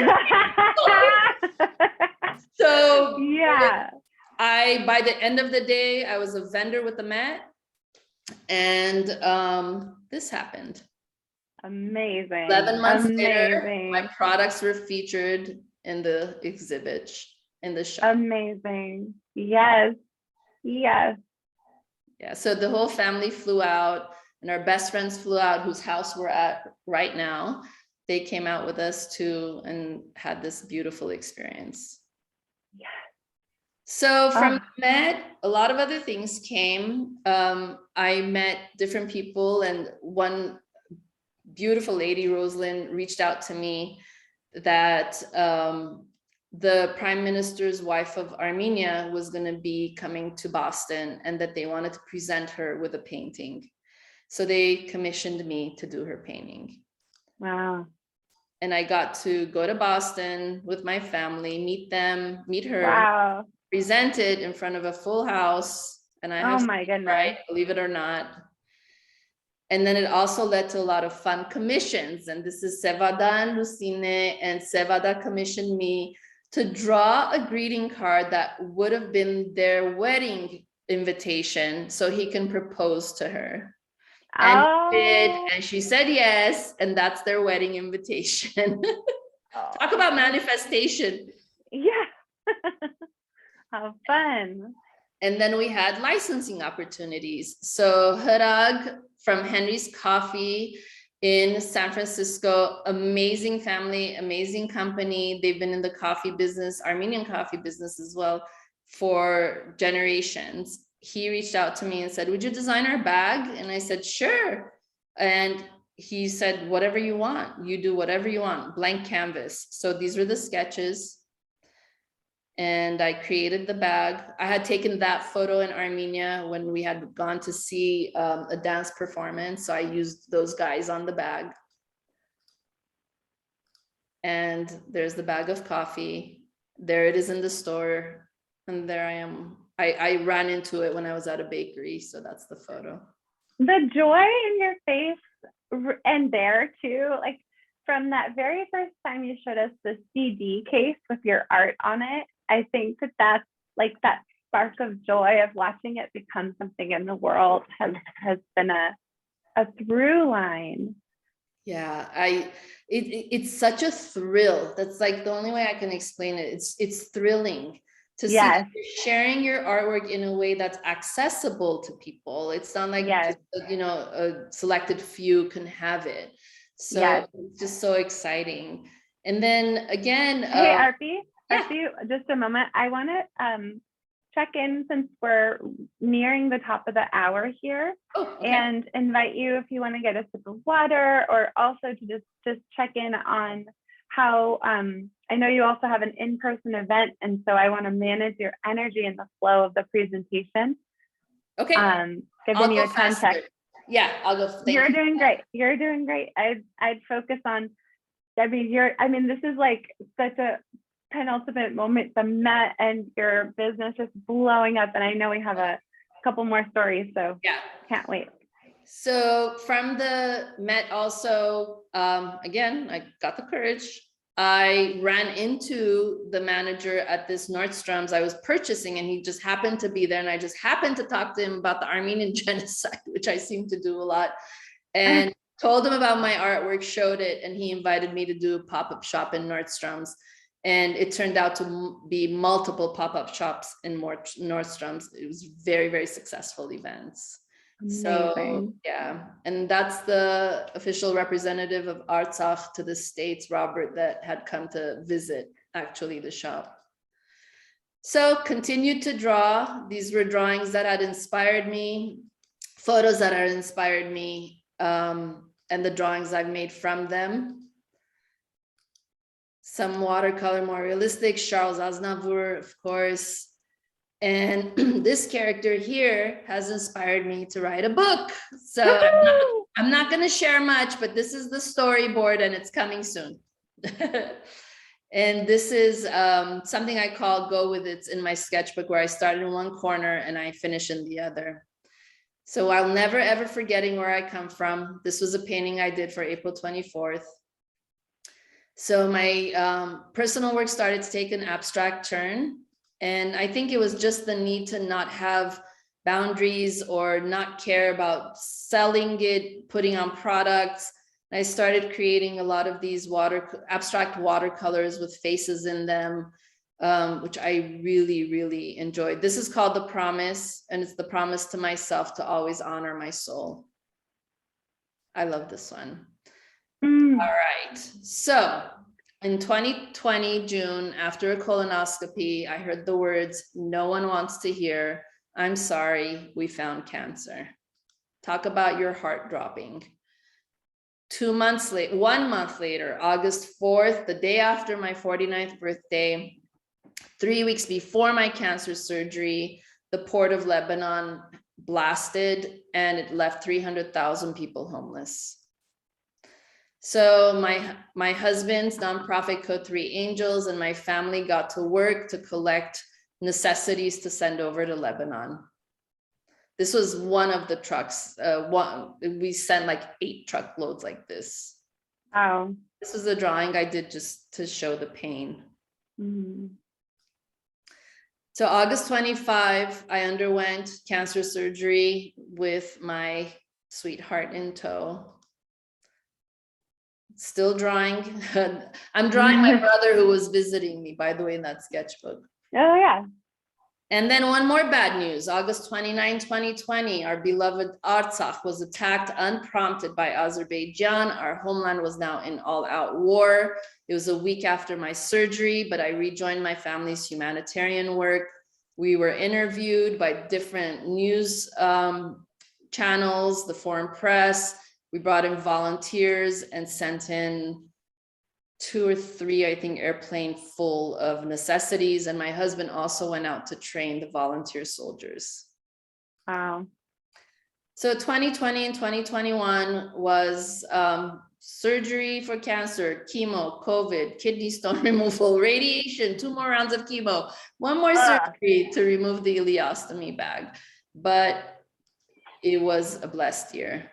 A: So yeah, by the end of the day, I was a vendor with the Met, and this happened.
B: Amazing.
A: 11 months later, my products were featured in the exhibit in the shop.
B: Amazing. Yes. Yes.
A: Yeah. So the whole family flew out, and our best friends flew out, whose house we're at right now. They came out with us too and had this beautiful experience.
B: Yes.
A: So from Met, a lot of other things came. I met different people, and one beautiful lady, Rosalind, reached out to me that the prime minister's wife of Armenia was going to be coming to Boston, and that they wanted to present her with a painting. So they commissioned me to do her painting.
B: Wow.
A: And I got to go to Boston with my family, meet her,
B: wow.
A: present it in front of a full house. And I have,
B: oh my goodness,
A: right, believe it or not. And then it also led to a lot of fun commissions. And this is Sevada and Lucine, and Sevada commissioned me to draw a greeting card that would have been their wedding invitation so he can propose to her. And he did, and she said yes, and that's their wedding invitation. Talk about manifestation.
B: Yeah. How fun.
A: And then we had licensing opportunities. So Harag from Henry's Coffee in San Francisco, amazing family, amazing company. They've been in the coffee business, Armenian coffee business as well, for generations. He reached out to me and said, would you design our bag? And I said, sure. And he said, whatever you want, you do whatever you want, blank canvas. So these were the sketches. And I created the bag. I had taken that photo in Armenia when we had gone to see a dance performance. So I used those guys on the bag. And there's the bag of coffee. There it is in the store. And there I am. I ran into it when I was at a bakery. So that's the photo.
B: The joy in your face, and there too, like from that very first time you showed us the CD case with your art on it, I think that that's like that spark of joy of watching it become something in the world has been a through line.
A: Yeah, it's such a thrill. That's like the only way I can explain it. It's thrilling to see that you're sharing your artwork in a way that's accessible to people. It's not like just, you know, a selected few can have it. So it's just so exciting. And then again,
B: hey Arpi, just a moment. I want to check in since we're nearing the top of the hour here, and invite you if you want to get a sip of water, or also to just check in on how I know you also have an in-person event, and so I want to manage your energy and the flow of the presentation.
A: Okay.
B: Giving you a time check.
A: Yeah, I'll go. Thank
B: You're
A: you.
B: doing great. You're doing great. I'd focus on, this is like such a penultimate moment, the Met and your business just blowing up. And I know we have a couple more stories, so
A: Yeah.
B: can't wait.
A: So from the Met also, again, I got the courage. I ran into the manager at this Nordstrom's I was purchasing, and he just happened to be there. And I just happened to talk to him about the Armenian genocide, which I seem to do a lot. And told him about my artwork, showed it, and he invited me to do a pop-up shop in Nordstrom's. And it turned out to be multiple pop-up shops in Nordstrom's. It was very, very successful events. So
B: Amazing.
A: yeah, and that's the official representative of Artsakh to the States, Robert, that had come to visit actually the shop. So continued to draw. These were drawings that had inspired me, photos that had inspired me, and the drawings I've made from them. Some watercolor, more realistic, Charles Aznavour, of course. And this character here has inspired me to write a book. So I'm not going to share much, but this is the storyboard and it's coming soon. And this is something I call Go With It's in my sketchbook, where I start in one corner and I finish in the other. So I'll never, ever forgetting where I come from. This was a painting I did for April 24th. So my personal work started to take an abstract turn. And I think it was just the need to not have boundaries or not care about selling it, putting on products. And I started creating a lot of these abstract watercolors with faces in them, which I really, really enjoyed. This is called The Promise, and it's the promise to myself to always honor my soul. I love this one. All right, so in 2020, June, after a colonoscopy, I heard the words, "No one wants to hear, I'm sorry, we found cancer." Talk about your heart dropping. 2 months later, 1 month later, August 4th, the day after my 49th birthday, 3 weeks before my cancer surgery, the port of Lebanon blasted and it left 300,000 people homeless. So my husband's nonprofit Code 3 Angels and my family got to work to collect necessities to send over to Lebanon. This was one of the trucks. We sent like 8 truckloads like this.
B: Wow.
A: This was a drawing I did just to show the pain. So August 25, I underwent cancer surgery with my sweetheart in tow. Still drawing. I'm drawing my brother who was visiting me, by the way, in that sketchbook.
B: Oh, yeah.
A: And then one more bad news. August 29, 2020, our beloved Artsakh was attacked unprompted by Azerbaijan. Our homeland was now in all-out war. It was a week after my surgery, but I rejoined my family's humanitarian work. We were interviewed by different news channels, the foreign press. We brought in volunteers and sent in 2 or 3, I think, airplane full of necessities. And my husband also went out to train the volunteer soldiers.
B: Wow.
A: So 2020 and 2021 was surgery for cancer, chemo, COVID, kidney stone removal, radiation, 2 more rounds of chemo, 1 more surgery to remove the ileostomy bag. But it was a blessed year.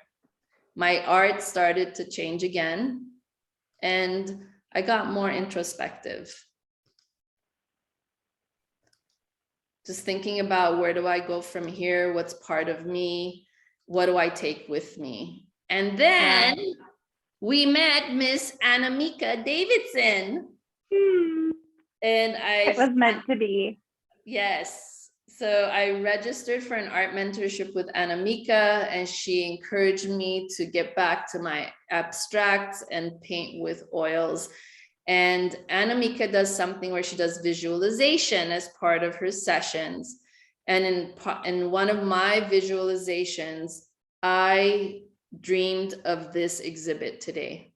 A: My art started to change again, and I got more introspective. Just thinking about, where do I go from here? What's part of me? What do I take with me? And then we met Miss Annemieke Davidson. And
B: It was meant to be.
A: Yes. So I registered for an art mentorship with Annemieke, and she encouraged me to get back to my abstracts and paint with oils. And Annemieke does something where she does visualization as part of her sessions. And in one of my visualizations, I dreamed of this exhibit today.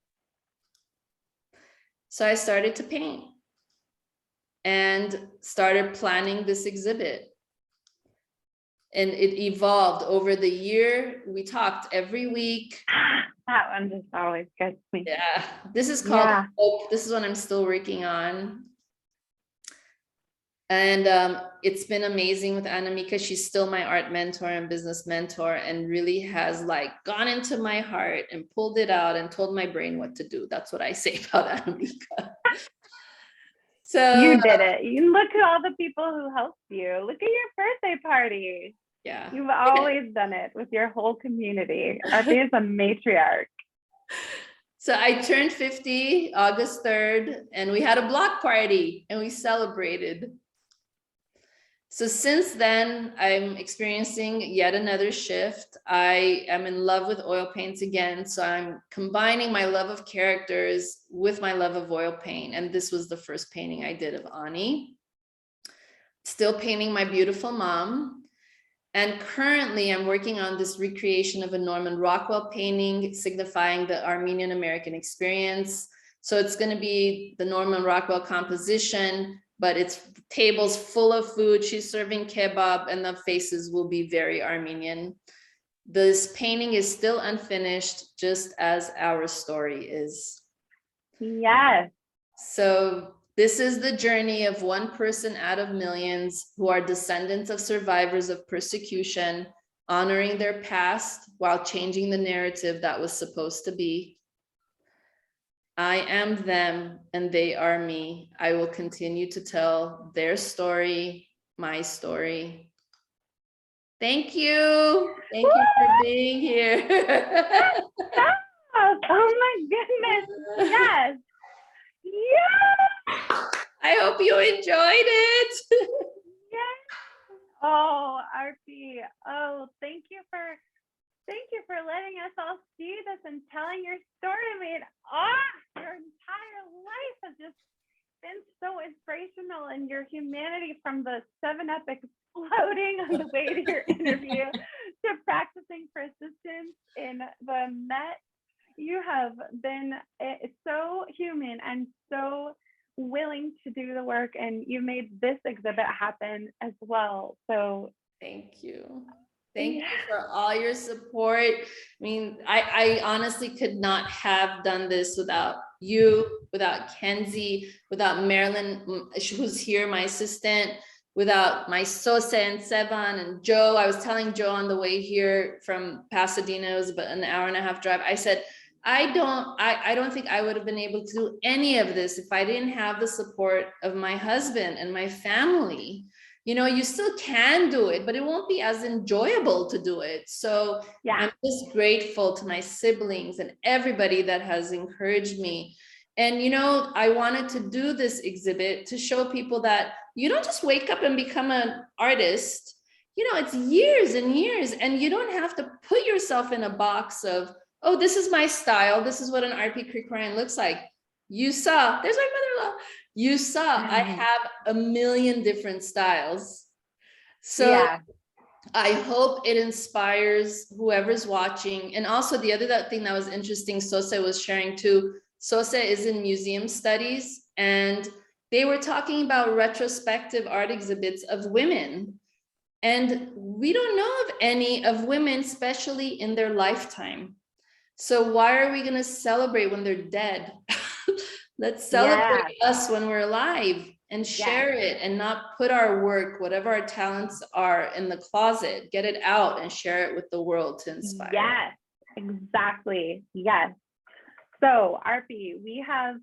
A: So I started to paint and started planning this exhibit. and it evolved over the year. We talked every week.
B: That one just always gets me.
A: Yeah, this is called Hope. This is what I'm still working on. And it's been amazing with Anamika. She's still my art mentor and business mentor, and really has like gone into my heart and pulled it out and told my brain what to do. That's what I say about Anamika. So
B: you did it. You look at all the people who helped you. Look at your birthday party.
A: Yeah,
B: You've always done it with your whole community. Arpi is a matriarch.
A: So I turned 50 August 3rd, and we had a block party and we celebrated. So since then, I'm experiencing yet another shift. I am in love with oil paints again. So I'm combining my love of characters with my love of oil paint. And this was the first painting I did of Ani. Still painting my beautiful mom. And currently I'm working on this recreation of a Norman Rockwell painting signifying the Armenian American experience. So it's going to be the Norman Rockwell composition, but it's tables full of food. She's serving kebab, and the faces will be very Armenian. This painting is still unfinished, just as our story is.
B: Yes.
A: So this is the journey of one person out of millions who are descendants of survivors of persecution, honoring their past while changing the narrative that was supposed to be. I am them and they are me. I will continue to tell their story, my story. Thank you. Thank you for being here.
B: Oh my goodness. Yes. Yeah.
A: I hope you enjoyed it.
B: Yes. Oh, Arpi. Oh, thank you for letting us all see this and telling your story. I mean, your entire life has just been so inspirational, and your humanity, from the 7-Up exploding on the way to your interview to practicing persistence in the Met. You have been so human and so willing to do the work, and you made this exhibit happen as well. So
A: thank you. Thank you for all your support. I mean, I honestly could not have done this without you, without Kenzie, without Marilyn, who's here, my assistant, without my Sosa and Sevan and Joe. I was telling Joe on the way here from Pasadena, it was about an hour and a half drive. I said, I don't think I would have been able to do any of this if I didn't have the support of my husband and my family. You know, you still can do it, but it won't be as enjoyable to do it. So yeah. I'm just grateful to my siblings and everybody that has encouraged me. And, you know, I wanted to do this exhibit to show people that you don't just wake up and become an artist. You know, it's years and years, and you don't have to put yourself in a box of, oh, this is my style. This is what an Arpi Krikorian looks like. You saw, there's my mother-in-law. You saw, I have a million different styles. So yeah. I hope it inspires whoever's watching. And also the other thing that was interesting, Sosa was sharing too, Sosa is in museum studies, and they were talking about retrospective art exhibits of women. And we don't know of any of women, especially in their lifetime. So why are we going to celebrate when they're dead? Let's celebrate us when we're alive and share it, and not put our work, whatever our talents are, in the closet. Get it out and share it with the world to inspire.
B: Yes, exactly. Yes. So Arpi, we have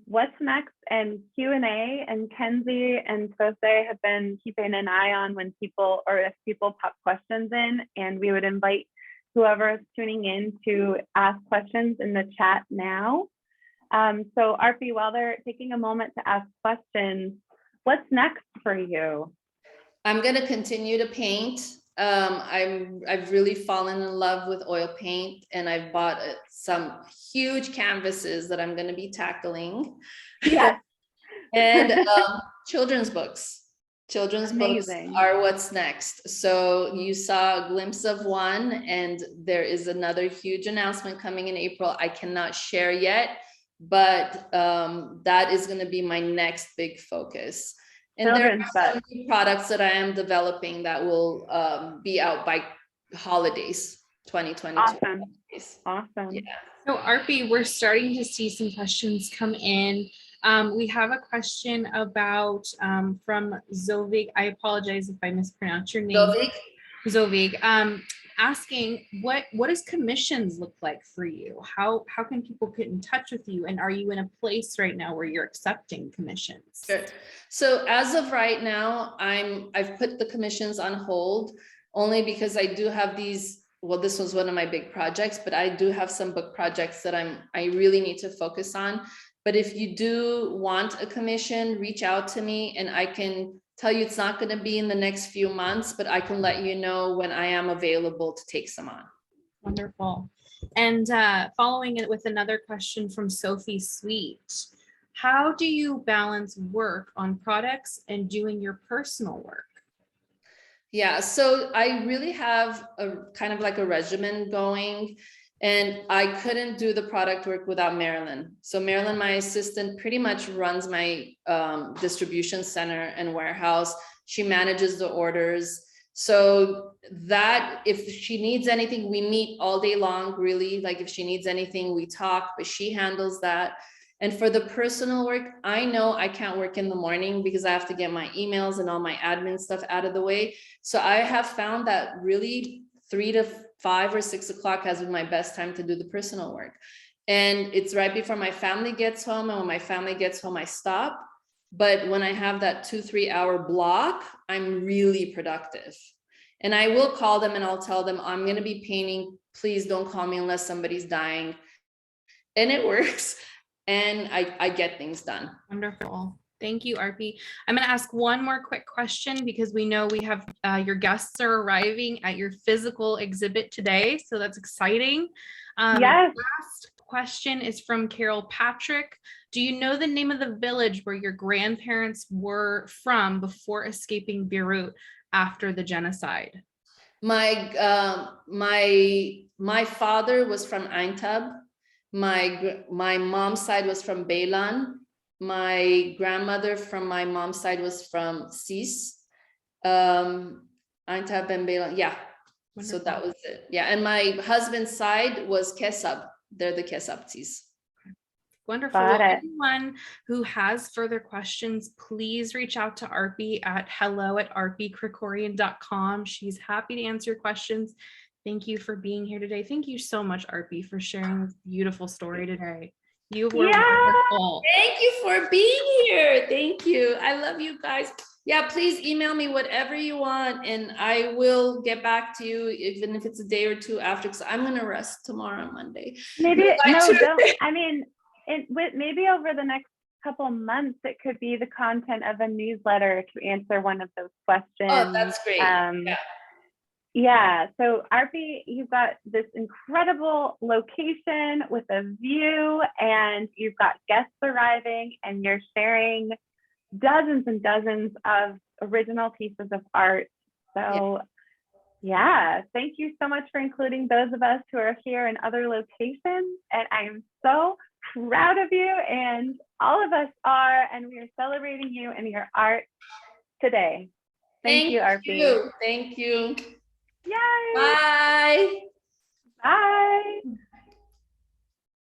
B: what's next and Q&A, and Kenzie and Sose have been keeping an eye on when people, or if people pop questions in, and we would invite whoever is tuning in to ask questions in the chat now. So Arpi, while they're taking a moment to ask questions, what's next for you?
A: I'm going to continue to paint. I've really fallen in love with oil paint, and I've bought some huge canvases that I'm going to be tackling.
B: Yes.
A: And children's books. Children's Amazing. Books are what's next. So you saw a glimpse of one, and there is another huge announcement coming in April. I cannot share yet, but that is going to be my next big focus. And there
B: Children's
A: are some
B: books.
A: new products that I am developing that will be out by holidays, 2022.
B: Awesome. Awesome.
A: Yeah.
C: So Arpi, we're starting to see some questions come in. We have a question about from Zovig. I apologize if I mispronounce your name.
A: Dovik?
C: Zovig, asking what does commissions look like for you? How can people get in touch with you? And are you in a place right now where you're accepting commissions?
A: Sure. So as of right now, I've put the commissions on hold only because I do have these. Well, this was one of my big projects, but I do have some book projects that I really need to focus on. But if you do want a commission, reach out to me and I can tell you it's not going to be in the next few months, but I can let you know when I am available to take some on.
C: Wonderful. And following it with another question from Sophie Sweet. How do you balance work on products and doing your personal work?
A: Yeah, so I really have a kind of like a regimen going, and I couldn't do the product work without Marilyn. So Marilyn, my assistant, pretty much runs my distribution center and warehouse. She manages the orders. So that if she needs anything, we meet all day long, really. Like if she needs anything, we talk, but she handles that. And for the personal work, I know I can't work in the morning because I have to get my emails and all my admin stuff out of the way. So I have found that really 3 to 5 or 6 o'clock has been my best time to do the personal work. And it's right before my family gets home. And when my family gets home, I stop. But when I have that 2-3 hour block, I'm really productive. And I will call them and I'll tell them, I'm going to be painting. Please don't call me unless somebody's dying. And it works. And I get things done.
C: Wonderful. Thank you, Arpi. I'm going to ask one more quick question because we know we have your guests are arriving at your physical exhibit today. So that's exciting.
B: Yes.
C: Last question is from Carol Patrick. Do you know the name of the village where your grandparents were from before escaping Beirut after the genocide?
A: My father was from Aintab. My mom's side was from Beilan. My grandmother from my mom's side was from Sis. Aintab and Beilan. Yeah. Wonderful. So that was it. Yeah. And my husband's side was Kesab. They're the Kesabtis.
C: Wonderful. Well, anyone who has further questions, please reach out to Arpi at hello@arpikrikorian.com. She's happy to answer your questions. Thank you for being here today. Thank you so much, Arpi, for sharing this beautiful story today. You were wonderful.
A: Thank you for being here. Thank you. I love you guys. Yeah, please email me whatever you want and I will get back to you, even if it's a day or two after, because I'm going to rest tomorrow on Monday.
B: Maybe, no, don't. I mean, maybe over the next couple of months, it could be the content of a newsletter to answer one of those questions.
A: Oh, that's great.
B: Yeah, so Arpi, you've got this incredible location with a view and you've got guests arriving and you're sharing dozens and dozens of original pieces of art. So yeah, thank you so much for including those of us who are here in other locations. And I am so proud of you, and all of us are, and we are celebrating you and your art today. Thank you, Arpi.
A: Thank you.
B: Yay!
A: Bye.
B: Bye.